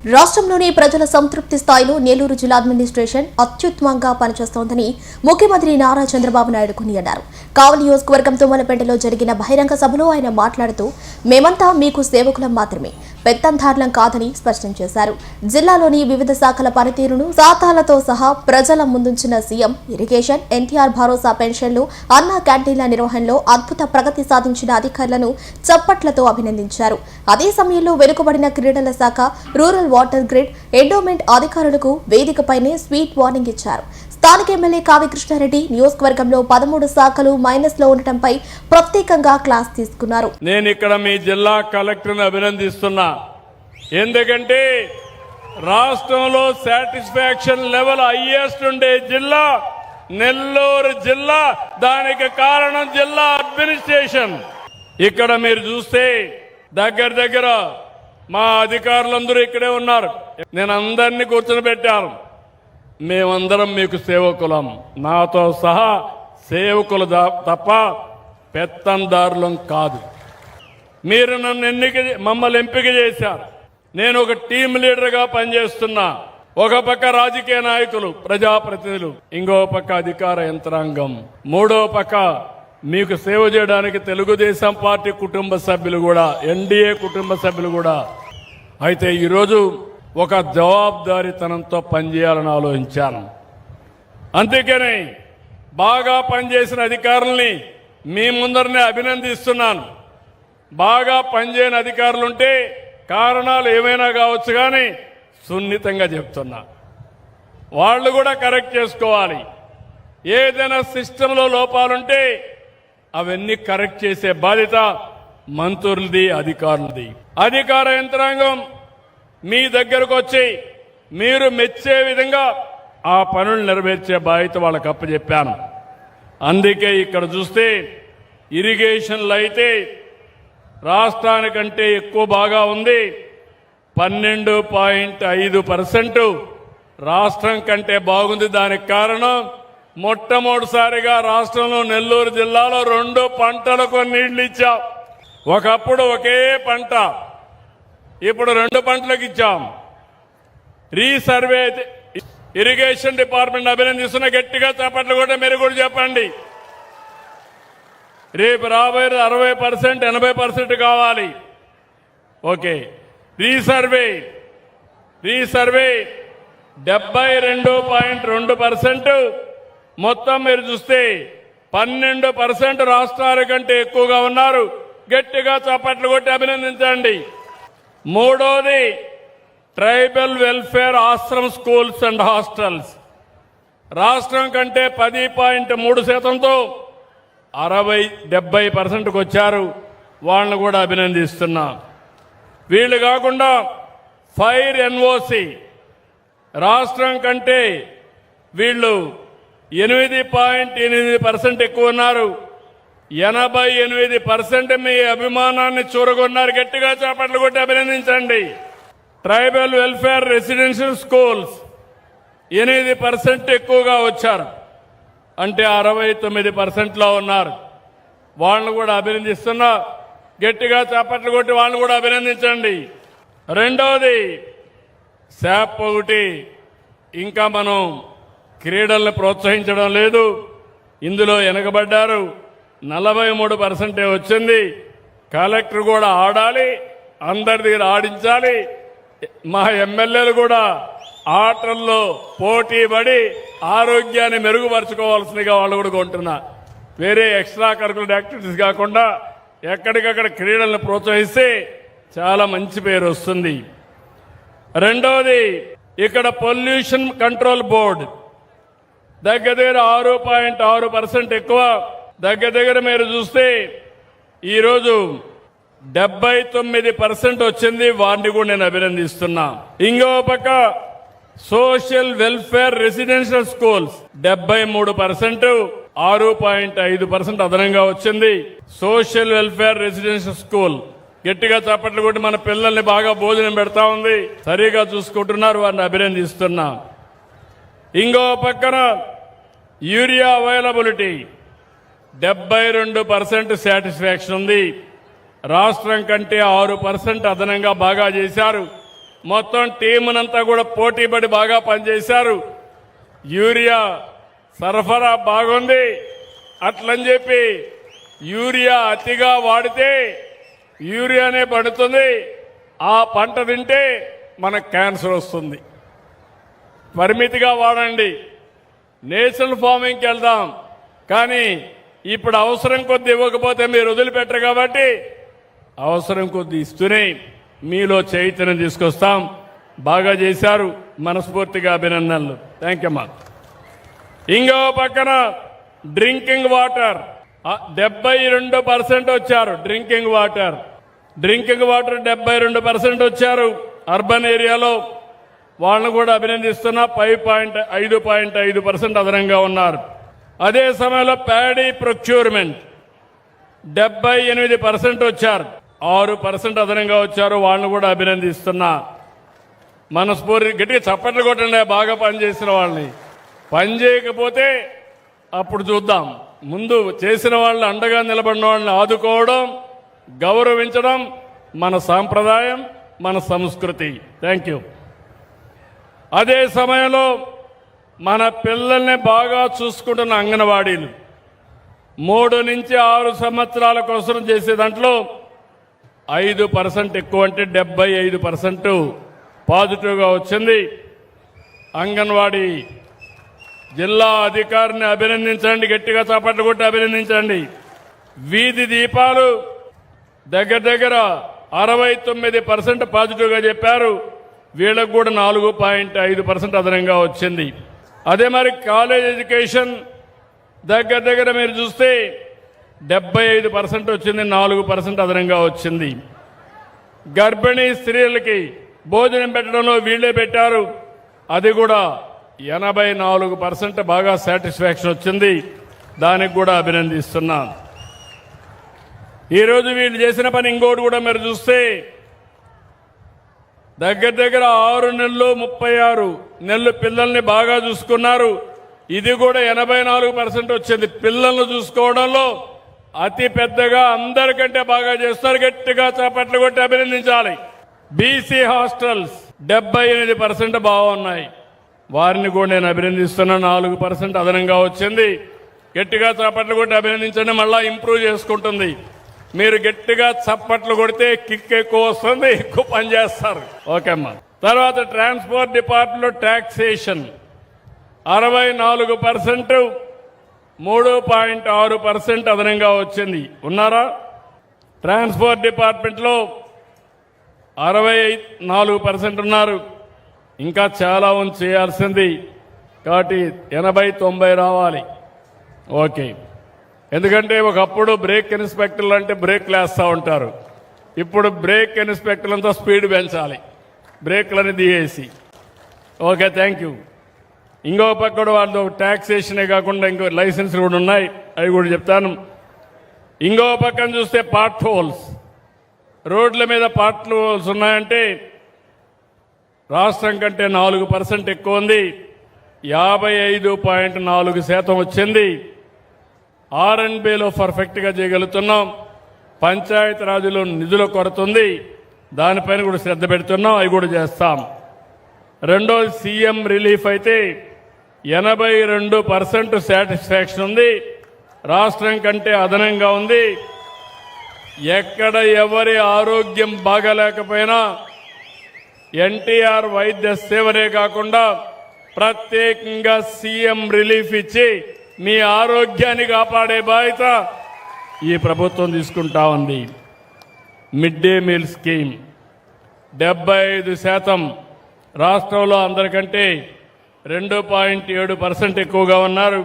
రాష్ట్రంలోని ప్రజల సంతృప్తి స్థాయిలో నెల్లూరు జిల్లా అడ్మినిస్ట్రేషన్ అత్యుత్తమంగా పనిచేస్తోందని ముఖ్యమంత్రి నారా చంద్రబాబు నాయుడు కొనియాడారు. కావలి నియోజకవర్గం తుమ్మలపేటలో జరిగిన బహిరంగ సభలో ఆయన మాట్లాడుతూ మేమంతా మీకు సేవకులం మాత్రమే, పెత్తందారులం కాదని స్పష్టం చేశారు. జిల్లాలోని వివిధ శాఖల పనితీరును శాతాలతో సహా ప్రజల ముందుంచిన సీఎం ఇరిగేషన్, ఎన్టీఆర్ భరోసా పెన్షన్లు, అన్నా క్యాంటీన్ల నిర్వహణలో అద్భుత ప్రగతి సాధించిన అధికారులను చప్పట్లతో అభినందించారు. అదే సమయంలో వెనుకబడిన క్రీడల శాఖ, రూరల్ వాటర్ గ్రిడ్, ఎండోమెంట్ అధికారులకు వేదికపైనే స్వీట్ వార్నింగ్ ఇచ్చారు. స్థానిక ఎమ్మెల్యే కావి కృష్ణారెడ్డి నియోజకవర్గంలో 13 శాఖలు మైనస్ లో ఉండటంపై ప్రత్యేకంగా క్లాస్ తీసుకున్నారు. నేను ఇక్కడ మీ జిల్లా కలెక్టర్ను అభినందిస్తున్నా. ఎందుకంటే రాష్ట్రంలో సాటిస్ఫాక్షన్ లెవెల్ హైయెస్ట్ ఉండే జిల్లా నెల్లూరు జిల్లా. దానికి కారణం జిల్లా అడ్మినిస్ట్రేషన్. ఇక్కడ మీరు చూస్తే దగ్గర మా అధికారులందరూ ఇక్కడే ఉన్నారు. నేను అందరినీ కూర్చొని పెట్టాను. మేమందరం మీకు సేవకులం, నాతో సహా సేవకులు తప్ప పెత్తందారులం కాదు. మీరు నన్ను మమ్మల్ని ఎంపిక చేశారు. నేను ఒక టీం లీడర్గా పనిచేస్తున్నా. ఒక పక్క రాజకీయ నాయకులు, ప్రజాప్రతినిధులు, ఇంకో పక్క అధికార యంత్రాంగం, మూడో పక్క మీకు సేవ చేయడానికి తెలుగుదేశం పార్టీ కుటుంబ సభ్యులు కూడా, ఎన్డీఏ కుటుంబ సభ్యులు కూడా. అయితే ఈరోజు ఒక జవాబుదారీతనంతో పనిచేయాలని ఆలోచించాను. అందుకని బాగా పనిచేసిన అధికారుల్ని మీ ముందరనే అభినందిస్తున్నాను. బాగా పనిచేయని అధికారులుంటే కారణాలు ఏమైనా కావచ్చు, కానీ సున్నితంగా చెప్తున్నా, వాళ్ళు కూడా కరెక్ట్ చేసుకోవాలి. ఏదైనా సిస్టంలో లోపాలుంటే అవన్నీ కరెక్ట్ చేసే బాధ్యత మంత్రులది, అధికారులది. అధికార యంత్రాంగం మీ దగ్గరకు వచ్చి మీరు మెచ్చే విధంగా ఆ పనులు నెరవేర్చే బాధ్యత వాళ్ళకి అప్పచెప్పాను. అందుకే ఇక్కడ చూస్తే ఇరిగేషన్లో అయితే రాష్ట్రానికంటే ఎక్కువ బాగా ఉంది. 12.5% రాష్ట్రం కంటే బాగుంది. దానికి కారణం మొట్టమొదటిసారిగా రాష్ట్రంలో నెల్లూరు జిల్లాలో 2 పంటలకు నీళ్లు ఇచ్చాం. ఒకప్పుడు ఒకే పంట, ఇప్పుడు 2 పంటలకు ఇచ్చాం. రీసర్వే ఇరిగేషన్ డిపార్ట్మెంట్ అభినందిస్తున్న. గట్టిగా చప్పట్లు కూడా మీరు కూడా చెప్పండి. రేపు రాబోయే 60%, 80% కావాలి. Okay, resurvey 72.2%. మొత్తం మీరు చూస్తే 12% రాష్ట్రాల కంటే ఎక్కువగా ఉన్నారు. గట్టిగా చప్పట్లు కొట్టి అభినందించండి. మూడోది tribal welfare Ashram schools and hostels. రాష్ట్రం కంటే 10.3%తో 70% వచ్చారు. వాళ్ళని కూడా అభినందిస్తున్నా. వీళ్ళు కాకుండా ఫైర్ ఎన్ఓసి రాష్ట్రం కంటే వీళ్ళు 8.8% ఎక్కువ ఉన్నారు. 88% మీ అభిమానాన్ని చూరగొన్నారు. గట్టిగా చేపట్లు కొట్టి అభినందించండి. ట్రైబల్ వెల్ఫేర్ రెసిడెన్షియల్ స్కూల్స్ 8% ఎక్కువగా వచ్చారు. అంటే 69%లో ఉన్నారు. వాళ్ళని కూడా అభినందిస్తున్నా. గట్టిగా చేపట్లు కొట్టి వాళ్ళని కూడా అభినందించండి. రెండవది శాప్ ఒకటి, ఇంకా మనం క్రీడల్ని ప్రోత్సహించడం లేదు. ఇందులో వెనకబడ్డారు. 43% వచ్చింది. కలెక్టర్ కూడా ఆడాలి, అందరి దగ్గర ఆడించాలి. మా ఎమ్మెల్యేలు కూడా ఆటల్లో పోటీ పడి ఆరోగ్యాన్ని మెరుగుపరచుకోవాల్సిందిగా వాళ్ళు కూడా కొంటున్నా. వేరే ఎక్స్ట్రా కరికులర్ యాక్టివిటీస్ కాకుండా ఎక్కడికక్కడ క్రీడలను ప్రోత్సహిస్తే చాలా మంచి పేరు వస్తుంది. రెండవది ఇక్కడ పొల్యూషన్ కంట్రోల్ బోర్డు దగ్గర 6.6% ఎక్కువ. దగ్గర మీరు చూస్తే ఈరోజు 79% వచ్చింది. వారిని కూడా నేను అభినందిస్తున్నా. ఇంకో పక్క సోషల్ వెల్ఫేర్ రెసిడెన్షియల్ స్కూల్స్ 73%, 6.5% అదనంగా వచ్చింది. సోషల్ వెల్ఫేర్ రెసిడెన్షియల్ స్కూల్ గట్టిగా చప్పట్లు కొట్టి మన పిల్లల్ని బాగా భోజనం పెడతా ఉంది, సరిగా చూసుకుంటున్నారు. వారిని అభినందిస్తున్నా. ఇంకో పక్కన యూరియా అవైలబిలిటీ 72% సాటిస్ఫాక్షన్ ఉంది. రాష్ట్రం కంటే 6% అదనంగా బాగా చేశారు. మొత్తం టీమునంతా కూడా పోటీపడి బాగా పనిచేశారు. యూరియా సరఫరా బాగుంది. అట్లని చెప్పి యూరియా అతిగా వాడితే యూరియానే పడుతుంది. ఆ పంట తింటే మనకు క్యాన్సర్ వస్తుంది. పరిమితిగా వాడండి. నేచురల్ ఫార్మింగ్కి వెళ్దాం. కానీ ఇప్పుడు అవసరం కొద్ది ఇవ్వకపోతే మీరు వదిలిపెట్టరు కాబట్టి అవసరం కొద్ది ఇస్తూనే మీలో చైతన్యం తీసుకొస్తాం. బాగా చేశారు. మనస్ఫూర్తిగా అభినందనలు. థ్యాంక్ యూ అమ్మా. ఇంకో పక్కన డ్రింకింగ్ వాటర్ 72% వచ్చారు. డ్రింకింగ్ వాటర్ 72% వచ్చారు. అర్బన్ ఏరియాలో వాళ్ళను కూడా అభినందిస్తున్నా. 5.5% అదనంగా ఉన్నారు. అదే సమయంలో ప్యాడీ ప్రొక్యూర్మెంట్ 78% వచ్చారు. 6% అదనంగా వచ్చారు. వాళ్ళను కూడా అభినందిస్తున్నా. మనస్ఫూర్తి గట్టిగా చప్పట్లు కొట్టండి బాగా పనిచేసిన వాళ్ళని. పని చేయకపోతే అప్పుడు చూద్దాం. ముందు చేసిన వాళ్ళని అండగా నిలబడిన వాళ్ళని ఆదుకోవడం, గౌరవించడం మన సాంప్రదాయం, మన సంస్కృతి. Thank you. అదే సమయంలో మన పిల్లల్ని బాగా చూసుకుంటున్న అంగన్వాడీలు 3 నుంచి 6 సంవత్సరాల కోసం చేసే దాంట్లో 5% ఎక్కువ అంటే 75% పాజిటివ్గా వచ్చింది. అంగన్వాడీ జిల్లా అధికారిని అభినందించండి. గట్టిగా చప్పట్లు కొట్టి అభినందించండి. వీధి దీపాలు దగ్గర 69% పాజిటివ్గా చెప్పారు. వీళ్ళకు కూడా 4.5% అదనంగా వచ్చింది. అదే మరి కాలేజ్ ఎడ్యుకేషన్ దగ్గర మీరు చూస్తే 75% వచ్చింది. 4% అదనంగా వచ్చింది. గర్భిణీ స్త్రీలకి భోజనం పెట్టడంలో వీళ్ళే పెట్టారు. అది కూడా 84% బాగా సాటిస్ఫాక్షన్ వచ్చింది. దానికి కూడా అభినందిస్తున్నాం. ఈరోజు వీళ్ళు చేసిన పని ఇంకోటి కూడా మీరు చూస్తే దగ్గర 6 నెలలు 36 నెలలు పిల్లల్ని బాగా చూసుకున్నారు. ఇది కూడా 84% వచ్చింది. పిల్లల్ని చూసుకోవడంలో అతి పెద్దగా అందరికంటే బాగా చేస్తారు. గట్టిగా చప్పట్లు కొట్టి అభినందించాలి. బీసీ హాస్టల్స్ 78% బాగున్నాయి. వారిని కూడా నేను అభినందిస్తున్నా. 4% అదనంగా వచ్చింది. గట్టిగా చప్పట్లు కొట్టి అభినందించండి. మళ్ళా ఇంప్రూవ్ చేసుకుంటుంది. మీరు గట్టిగా చప్పట్లు కొడితే కిక్ ఎక్కువ వస్తుంది, ఎక్కువ పని చేస్తారు. ఓకే అమ్మా. తర్వాత ట్రాన్స్పోర్ట్ డిపార్ట్మెంట్లో టాక్సేషన్ 64%, 3.6% అదనంగా వచ్చింది. ఉన్నారా? ట్రాన్స్పోర్ట్ డిపార్ట్మెంట్లో 64% ఉన్నారు. ఇంకా చాలా ఉంది చేయాల్సింది. కాబట్టి 80-90 రావాలి. ఓకే. ఎందుకంటే ఒకప్పుడు బ్రేక్ ఇన్స్పెక్టర్లు అంటే బ్రేక్లు వేస్తూ ఉంటారు. ఇప్పుడు బ్రేక్ ఇన్స్పెక్టర్లంతా స్పీడ్ పెంచాలి, బ్రేక్లని తీయేసి. Okay, thank you. ఇంకో పక్క కూడా వాళ్ళు ట్యాక్సేషనే కాకుండా ఇంకో లైసెన్స్ కూడా ఉన్నాయి, అవి కూడా చెప్తాను. ఇంకో పక్కన చూస్తే పార్ట్ హోల్స్, రోడ్ల మీద పార్ట్ హోల్స్ ఉన్నాయంటే రాష్ట్రం కంటే 4% ఎక్కువ ఉంది. 55.4% వచ్చింది. R&Bలో పర్ఫెక్ట్గా చేయగలుగుతున్నాం. పంచాయతీ రాజులో నిధుల కొరత ఉంది, దానిపైన కూడా శ్రద్ధ పెడుతున్నాం, అవి కూడా చేస్తాం. రెండోది సీఎం రిలీఫ్ అయితే 82% సాటిస్ఫాక్షన్ ఉంది. రాష్ట్రం కంటే అదనంగా ఉంది. ఎక్కడ ఎవరి ఆరోగ్యం బాగలేకపోయినా ఎన్టీఆర్ వైద్య సేవనే కాకుండా ప్రత్యేకంగా సీఎం రిలీఫ్ ఇచ్చి మీ ఆరోగ్యాన్ని కాపాడే బాధ్యత ఈ ప్రభుత్వం తీసుకుంటా ఉంది. మిడ్ డే మీల్ స్కీమ్ 75% రాష్ట్రంలో అందరికంటే 2.7% ఎక్కువగా ఉన్నారు.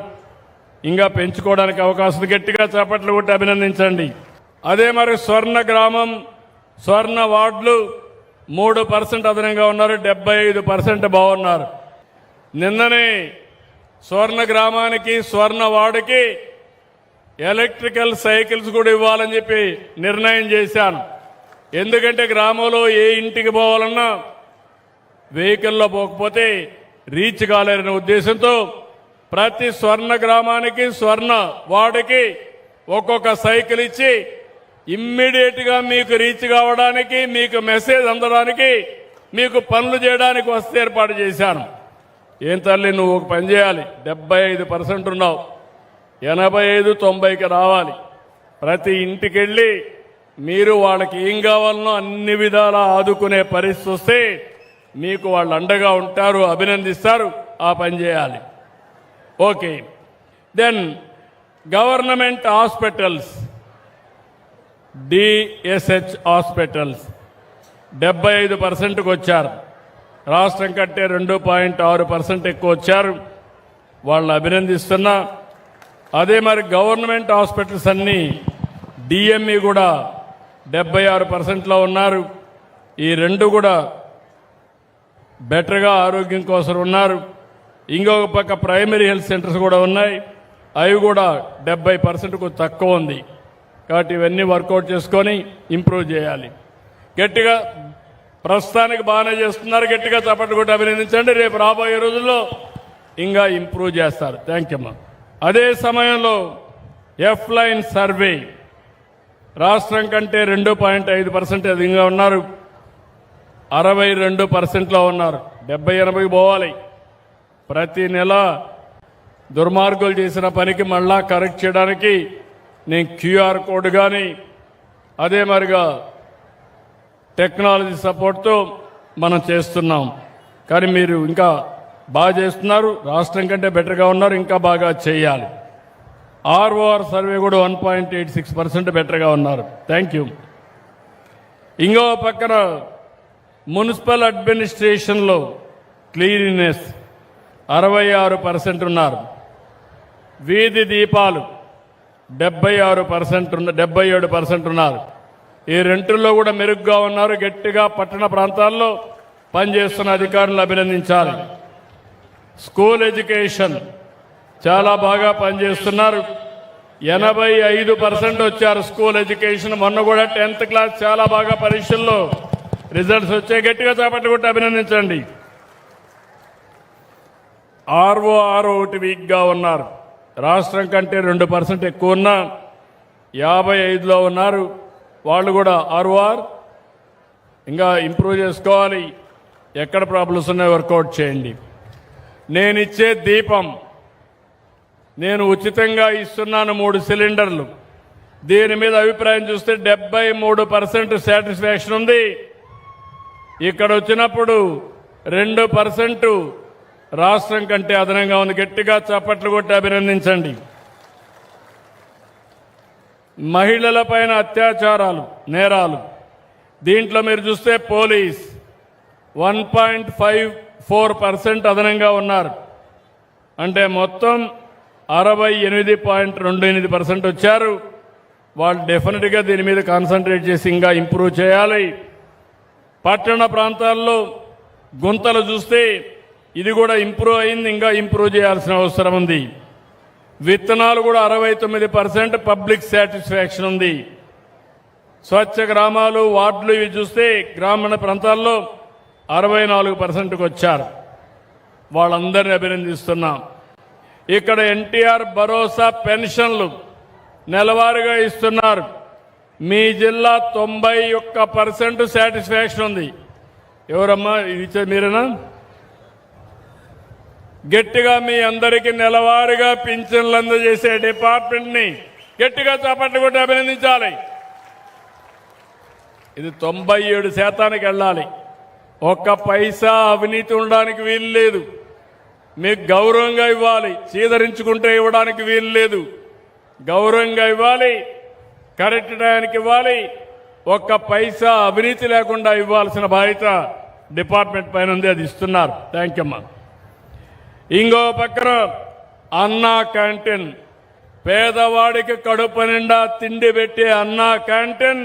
ఇంకా పెంచుకోవడానికి అవకాశం. గట్టిగా చప్పట్లు కొట్టి అభినందించండి. అదే మరి స్వర్ణ గ్రామం, స్వర్ణ వార్డులు 3% అదనంగా ఉన్నారు. 75% బాగున్నారు. నిన్ననే స్వర్ణ గ్రామానికి, స్వర్ణ వార్డుకి ఎలక్ట్రికల్ సైకిల్స్ కూడా ఇవ్వాలని చెప్పి నిర్ణయం చేశాను. ఎందుకంటే గ్రామంలో ఏ ఇంటికి పోవాలన్నా వెహికల్లో పోకపోతే రీచ్ కాలేరనే ఉద్దేశంతో ప్రతి స్వర్ణ గ్రామానికి, స్వర్ణ వార్డుకి ఒక్కొక్క సైకిల్ ఇచ్చి ఇమ్మీడియట్ గా మీకు రీచ్ కావడానికి, మీకు మెసేజ్ అందడానికి మీకు పనులు చేయడానికి వసతి ఏర్పాటు చేశాను. ఏం తల్లి నువ్వు ఒక పని చేయాలి, 75% ఉన్నావు, 85-90కి రావాలి. ప్రతి ఇంటికి వెళ్ళి మీరు వాళ్ళకి ఏం కావాలనో అన్ని విధాలా ఆదుకునే పరిస్థితి వస్తే మీకు వాళ్ళు అండగా ఉంటారు, అభినందిస్తారు. ఆ పని చేయాలి. Okay. Then government hospitals, DSH hospitals 75%కు వచ్చారు. రాష్ట్రం కంటే 2.6% ఎక్కువ వచ్చారు. వాళ్ళని అభినందిస్తున్నా. అదే మరి గవర్నమెంట్ హాస్పిటల్స్ అన్నీ డిఎంఈ కూడా 76%లో ఉన్నారు. ఈ రెండు కూడా బెటర్గా ఆరోగ్యం కోసం ఉన్నారు. ఇంకొక పక్క ప్రైమరీ హెల్త్ సెంటర్స్ కూడా ఉన్నాయి, అవి కూడా 70%కు తక్కువ ఉంది. కాబట్టి ఇవన్నీ వర్కౌట్ చేసుకొని ఇంప్రూవ్ చేయాలి. గట్టిగా ప్రస్తుతానికి బాగానే చేస్తున్నారు, గట్టిగా చప్పట్లు కొట్టి అభినందించండి. రేపు రాబోయే రోజుల్లో ఇంకా ఇంప్రూవ్ చేస్తారు. థ్యాంక్ యూ అమ్మా. అదే సమయంలో ఎఫ్ లైన్ సర్వే రాష్ట్రం కంటే 2.5% అధికంగా ఉన్నారు, 62%లో ఉన్నారు. 70-80కి పోవాలి. ప్రతి నెల దుర్మార్గులు చేసిన పనికి మళ్ళా కరెక్ట్ చేయడానికి నేను క్యూఆర్ కోడ్ కానీ అదే మరిగా టెక్నాలజీ సపోర్ట్తో మనం చేస్తున్నాం. కానీ మీరు ఇంకా బాగా చేస్తున్నారు, రాష్ట్రం కంటే బెటర్గా ఉన్నారు, ఇంకా బాగా చేయాలి. ఆర్ఓఆర్ సర్వే కూడా 1.86% బెటర్గా ఉన్నారు. Thank you. ఇంకో పక్కన మున్సిపల్ అడ్మినిస్ట్రేషన్లో క్లీనినెస్ 66% ఉన్నారు. వీధి దీపాలు 77% ఉన్నారు. ఈ రెండుల్లో కూడా మెరుగ్గా ఉన్నారు. గట్టిగా పట్టణ ప్రాంతాల్లో పనిచేస్తున్న అధికారులను అభినందించాలి. స్కూల్ ఎడ్యుకేషన్ చాలా బాగా పనిచేస్తున్నారు. 85% వచ్చారు స్కూల్ ఎడ్యుకేషన్. మొన్న కూడా 10th క్లాస్ చాలా బాగా పరీక్షల్లో రిజల్ట్స్ వచ్చాయి. గట్టిగా చేపట్టి కొట్టి అభినందించండి. ఆర్ఓఆర్ ఒకటి వీక్గా ఉన్నారు. రాష్ట్రం కంటే 2% ఎక్కువ ఉన్నా 55లో ఉన్నారు. వాళ్ళు కూడా ఆర్ఓఆర్ ఇంకా ఇంప్రూవ్ చేసుకోవాలి. ఎక్కడ ప్రాబ్లమ్స్ ఉన్నాయో వర్కౌట్ చేయండి. నేను ఇచ్చే దీపం నేను ఉచితంగా ఇస్తున్నాను 3 సిలిండర్లు. దీని మీద అభిప్రాయం చూస్తే 73% సాటిస్ఫాక్షన్ ఉంది. ఇక్కడ వచ్చినప్పుడు 2% రాష్ట్రం కంటే అదనంగా ఉంది. గట్టిగా చప్పట్లు కొట్టి అభినందించండి. మహిళలపైన అత్యాచారాలు నేరాలు దీంట్లో మీరు చూస్తే పోలీస్ 1.54% అదనంగా ఉన్నారు. అంటే మొత్తం 68.28% వచ్చారు. వాళ్ళు డెఫినెట్గా దీని మీద కాన్సన్ట్రేట్ చేసి ఇంకా ఇంప్రూవ్ చేయాలి. పట్టణ ప్రాంతాల్లో గుంతలు చూస్తే ఇది కూడా ఇంప్రూవ్ అయింది, ఇంకా ఇంప్రూవ్ చేయాల్సిన అవసరం ఉంది. విత్తనాలు కూడా 69% పబ్లిక్ సాటిస్ఫాక్షన్ ఉంది. స్వచ్ఛ గ్రామాలు వార్డులు ఇవి చూస్తే గ్రామీణ ప్రాంతాల్లో 64%కు వచ్చారు. వాళ్ళందరినీ అభినందిస్తున్నాం. ఇక్కడ ఎన్టీఆర్ భరోసా పెన్షన్లు నెలవారీగా ఇస్తున్నారు. మీ జిల్లా 91% సాటిస్ఫాక్షన్ ఉంది. ఎవరమ్మా ఇది ఇచ్చేది మీరేనా? గట్టిగా మీ అందరికీ నెలవారీగా పింఛన్లు అందజేసే డిపార్ట్మెంట్ని గట్టిగా చేపట్టి కొట్టి అభినందించాలి. ఇది 97% వెళ్ళాలి. ఒక్క పైసా అవినీతి ఉండడానికి వీలు లేదు. మీకు గౌరవంగా ఇవ్వాలి, చీదరించుకుంటే ఇవ్వడానికి వీలు లేదు. గౌరవంగా ఇవ్వాలి, కరెక్ట్ టైంకి ఇవ్వాలి, ఒక్క పైసా అవినీతి లేకుండా ఇవ్వాల్సిన బాధ్యత డిపార్ట్మెంట్ పైన ఉంది. అది ఇస్తున్నారు. థ్యాంక్ యూ అమ్మా. ఇంకో పక్కన అన్నా క్యాంటీన్, పేదవాడికి కడుపు నిండా తిండి పెట్టే అన్నా క్యాంటీన్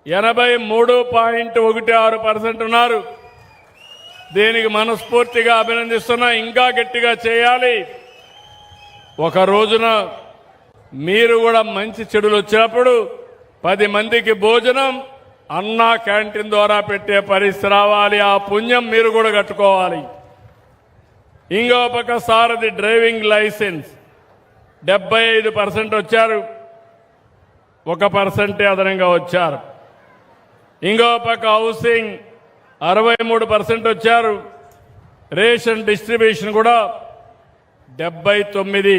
83.16% ఉన్నారు. దీనికి మనస్ఫూర్తిగా అభినందిస్తున్నా. ఇంకా గట్టిగా చేయాలి. ఒక రోజున మీరు కూడా మంచి చెడులు వచ్చినప్పుడు 10 మందికి భోజనం అన్నా క్యాంటీన్ ద్వారా పెట్టే పరిస్థితి రావాలి. ఆ పుణ్యం మీరు కూడా కట్టుకోవాలి. ఇంకో పక్క సారథి డ్రైవింగ్ లైసెన్స్ 75% వచ్చారు, 1% అదనంగా వచ్చారు. ఇంకో పక్క హౌసింగ్ 63% వచ్చారు. రేషన్ డిస్ట్రిబ్యూషన్ కూడా 79.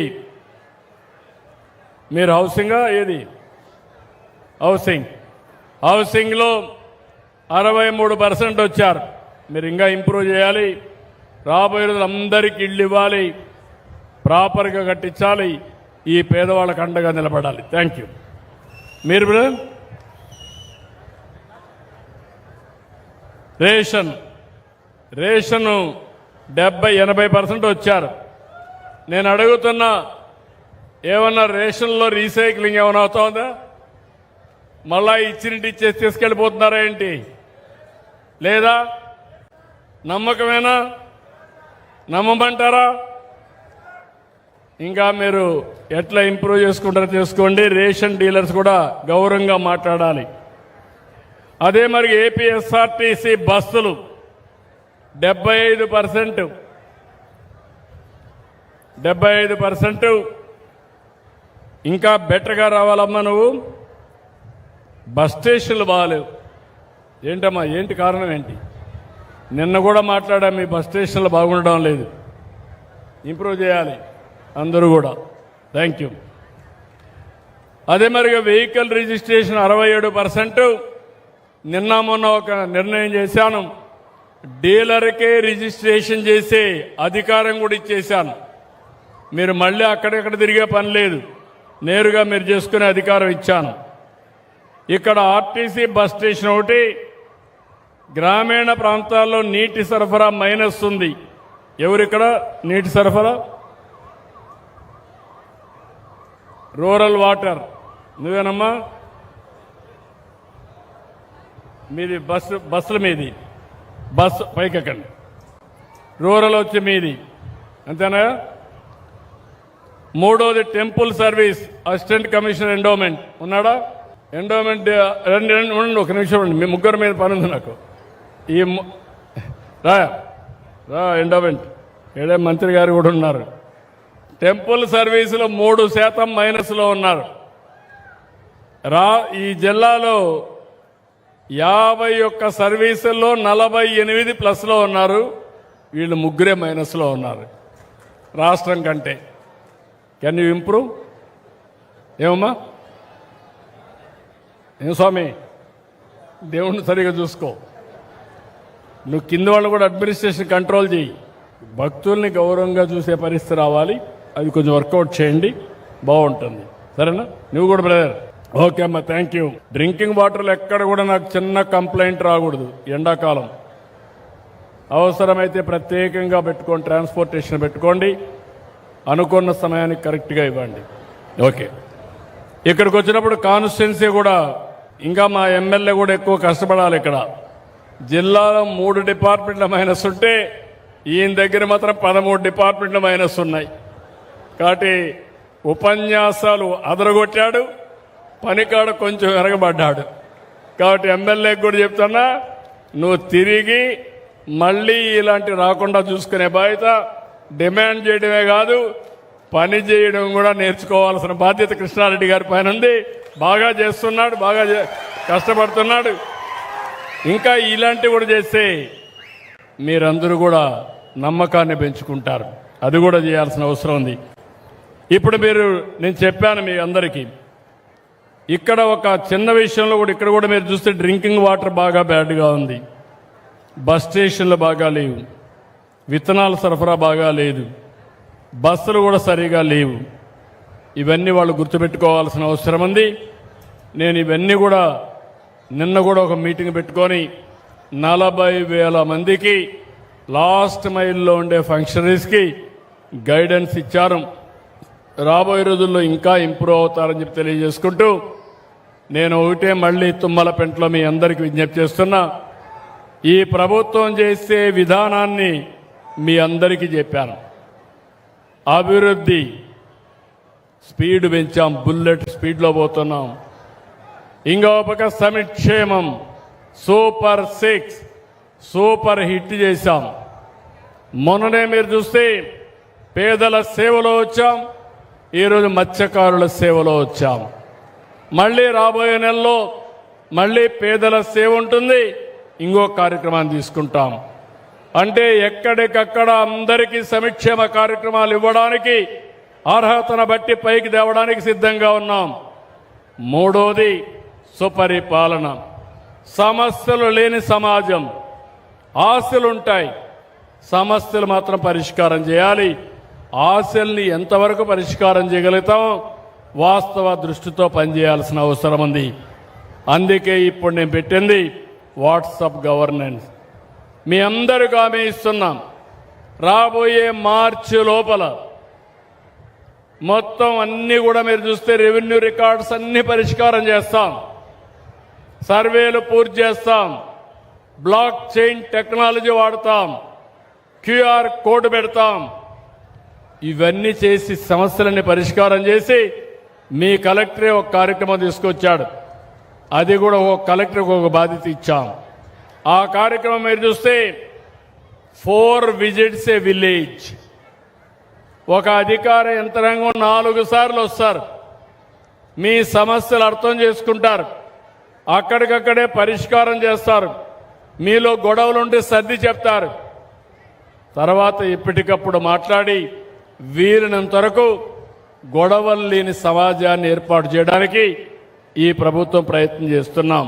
మీరు హౌసింగా ఏది హౌసింగ్లో 63% వచ్చారు. మీరు ఇంకా ఇంప్రూవ్ చేయాలి. రాబోయే రోజులు అందరికీ ఇళ్ళు ఇవ్వాలి, ప్రాపర్గా కట్టించాలి, ఈ పేదవాళ్ళకు అండగా నిలబడాలి. Thank you. మీరు బ్రదర్ రేషన్ 70-80% వచ్చారు. నేను అడుగుతున్నా, ఏమన్నా రేషన్లో రీసైక్లింగ్ ఏమైనా అవుతుందా? మళ్ళా ఇచ్చినట్టు ఇచ్చేసి తీసుకెళ్ళిపోతున్నారా ఏంటి? లేదా నమ్మకమేనా? నమ్మమంటారా? ఇంకా మీరు ఎట్లా ఇంప్రూవ్ చేసుకుంటారో చేసుకోండి. రేషన్ డీలర్స్ కూడా గౌరవంగా మాట్లాడాలి. అదే మరి ఏపీఎస్ఆర్టీసీ బస్సులు 75% ఇంకా బెటర్గా రావాలమ్మా. నువ్వు బస్ స్టేషన్లు బాగాలేవు. ఏంటమ్మా, ఏంటి కారణం ఏంటి? నిన్న కూడా మాట్లాడా, మీ బస్ స్టేషన్లు బాగుండడం లేదు, ఇంప్రూవ్ చేయాలి అందరూ కూడా. Thank you. అదే మరిగా వెహికల్ రిజిస్ట్రేషన్ 67%. నిన్న మొన్న ఒక నిర్ణయం చేశాను, డీలర్కే రిజిస్ట్రేషన్ చేసే అధికారం కూడా ఇచ్చేశాను. మీరు మళ్ళీ అక్కడెక్కడ తిరిగే పని లేదు, నేరుగా మీరు చేసుకునే అధికారం ఇచ్చాను. ఇక్కడ ఆర్టీసీ బస్ స్టేషన్ ఒకటి, గ్రామీణ ప్రాంతాల్లో నీటి సరఫరా మైనస్ ఉంది. ఎవరిక్కడ నీటి సరఫరా? రూరల్ వాటర్ నువ్వేనమ్మా? మీది బస్సుల మీది, బస్సు పైకెక్కండి. రూరల్ వచ్చి మీది, అంతేనా? మూడోది temple service assistant commissioner endowment ఉన్నాడా? ఎండోమెంట్ ఉండండి, ఒక నిమిషం ఉండి, మీ ముగ్గురు మీద పని ఉంది నాకు. ఈ రా ఎండోమెంట్ ఏడే మంత్రి గారు కూడా ఉన్నారు. టెంపుల్ సర్వీసులో 3% మైనస్లో ఉన్నారు. ఈ జిల్లాలో 51 సర్వీసుల్లో 48 ప్లస్లో ఉన్నారు. వీళ్ళు ముగ్గురే మైనస్లో ఉన్నారు రాష్ట్రం కంటే. Can you improve? ఏమమ్మా, ఏం స్వామి, దేవుణ్ణి సరిగా చూసుకో. నువ్వు కింద వాళ్ళు కూడా అడ్మినిస్ట్రేషన్ కంట్రోల్ చేయి. భక్తుల్ని గౌరవంగా చూసే పరిస్థితి రావాలి. అది కొంచెం వర్కౌట్ చేయండి, బాగుంటుంది. సరేనా? నువ్వు కూడా బ్రదర్. ఓకే అమ్మా, థ్యాంక్ యూ. డ్రింకింగ్ వాటర్లో ఎక్కడ కూడా నాకు చిన్న కంప్లైంట్ రాకూడదు. ఎండాకాలం అవసరమైతే ప్రత్యేకంగా పెట్టుకోండి, ట్రాన్స్పోర్టేషన్ పెట్టుకోండి, అనుకున్న సమయానికి కరెక్ట్గా ఇవ్వండి. ఓకే. ఇక్కడికి వచ్చినప్పుడు కాన్స్టిట్యున్సీ కూడా ఇంకా మా ఎమ్మెల్యే కూడా ఎక్కువ కష్టపడాలి. ఇక్కడ జిల్లాలో 3 డిపార్ట్మెంట్ల మైనస్ ఉంటే ఈయన దగ్గర మాత్రం 13 డిపార్ట్మెంట్ల మైనస్ ఉన్నాయి. కాబట్టి ఉపన్యాసాలు అదరగొట్టాడు, పనికాడ కొంచెం ఎరగబడ్డాడు. కాబట్టి ఎమ్మెల్యేకి కూడా చెప్తున్నా, నువ్వు తిరిగి మళ్ళీ ఇలాంటి రాకుండా చూసుకునే బాధ్యత డిమాండ్ చేయడమే కాదు, పని చేయడం కూడా నేర్చుకోవాల్సిన బాధ్యత కృష్ణారెడ్డి గారి పైన ఉంది. బాగా చేస్తున్నాడు, బాగా కష్టపడుతున్నాడు. ఇంకా ఇలాంటివి కూడా చేస్తే మీరందరూ కూడా నమ్మకాన్ని పెంచుకుంటారు. అది కూడా చేయాల్సిన అవసరం ఉంది. ఇప్పుడు నేను చెప్పాను మీ అందరికీ, ఇక్కడ ఒక చిన్న విషయంలో కూడా ఇక్కడ కూడా మీరు చూస్తే డ్రింకింగ్ వాటర్ బాగా బ్యాడ్గా ఉంది, బస్ స్టేషన్లు బాగా లేవు, విత్తనాల సరఫరా బాగా లేదు, బస్సులు కూడా సరిగా లేవు. ఇవన్నీ వాళ్ళు గుర్తుపెట్టుకోవాల్సిన అవసరం ఉంది. నేను ఇవన్నీ కూడా నిన్న కూడా ఒక మీటింగ్ పెట్టుకొని 40,000 మందికి లాస్ట్ మైల్లో ఉండే ఫంక్షనరీస్కి గైడెన్స్ ఇచ్చారు. రాబోయే రోజుల్లో ఇంకా ఇంప్రూవ్ అవుతారని చెప్పి తెలియజేసుకుంటూ నేను ఒకటే మళ్ళీ తుమ్మలపెంటలో మీ అందరికీ విజ్ఞప్తి చేస్తున్నా, ఈ ప్రభుత్వం చేసే విధానాన్ని మీ అందరికీ చెప్పాను. అభివృద్ధి స్పీడ్ పెంచాం, బుల్లెట్ స్పీడ్లో పోతున్నాం. ఇంకో పక్క సంక్షేమం సూపర్ 6 సూపర్ హిట్ చేశాం. మొన్ననే మీరు చూస్తే పేదల సేవలో వచ్చాం, ఈరోజు మత్స్యకారుల సేవలో వచ్చాం. మళ్ళీ రాబోయే నెలలో మళ్ళీ పేదల సేవ ఉంటుంది, ఇంకో కార్యక్రమాన్ని తీసుకుంటాం. అంటే ఎక్కడికక్కడ అందరికీ సంక్షేమ కార్యక్రమాలు ఇవ్వడానికి అర్హతను బట్టి పైకి తేవడానికి సిద్ధంగా ఉన్నాం. మూడోది సుపరిపాలన. సమస్యలు లేని సమాజం. ఆశలుంటాయి, సమస్యలు మాత్రం పరిష్కారం చేయాలి. ఆశల్ని ఎంతవరకు పరిష్కారం చేయగలుగుతామో వాస్తవ దృష్టితో పనిచేయాల్సిన అవసరం ఉంది. అందుకే ఇప్పుడు నేను పెట్టింది వాట్సాప్ గవర్నెన్స్. మీ అందరికీ హామీ ఇస్తున్నాం, రాబోయే మార్చి లోపల మొత్తం అన్ని కూడా మీరు చూస్తే రెవెన్యూ రికార్డ్స్ అన్ని పరిష్కారం చేస్తాం, సర్వేలు పూర్తి చేస్తాం, బ్లాక్ చైన్ టెక్నాలజీ వాడతాం, క్యూఆర్ కోడ్ పెడతాం. ఇవన్నీ చేసి సమస్యలన్నీ పరిష్కారం చేసి మీ కలెక్టరే ఒక కార్యక్రమం తీసుకొచ్చాడు. అది కూడా ఒక కలెక్టర్కి ఒక బాధ్యత ఇచ్చాం. ఆ కార్యక్రమం మీరు చూస్తే 4 విజిట్స్ ఏ విలేజ్. ఒక అధికార యంత్రాంగం 4 సార్లు వస్తారు, మీ సమస్యలు అర్థం చేసుకుంటారు, అక్కడికక్కడే పరిష్కారం చేస్తారు, మీలో గొడవలుంటే సర్ది చెప్తారు. తర్వాత ఎప్పటికప్పుడు మాట్లాడి వీరినంత వరకు గొడవలు లేని సమాజాన్ని ఏర్పాటు చేయడానికి ఈ ప్రభుత్వం ప్రయత్నం చేస్తున్నాం.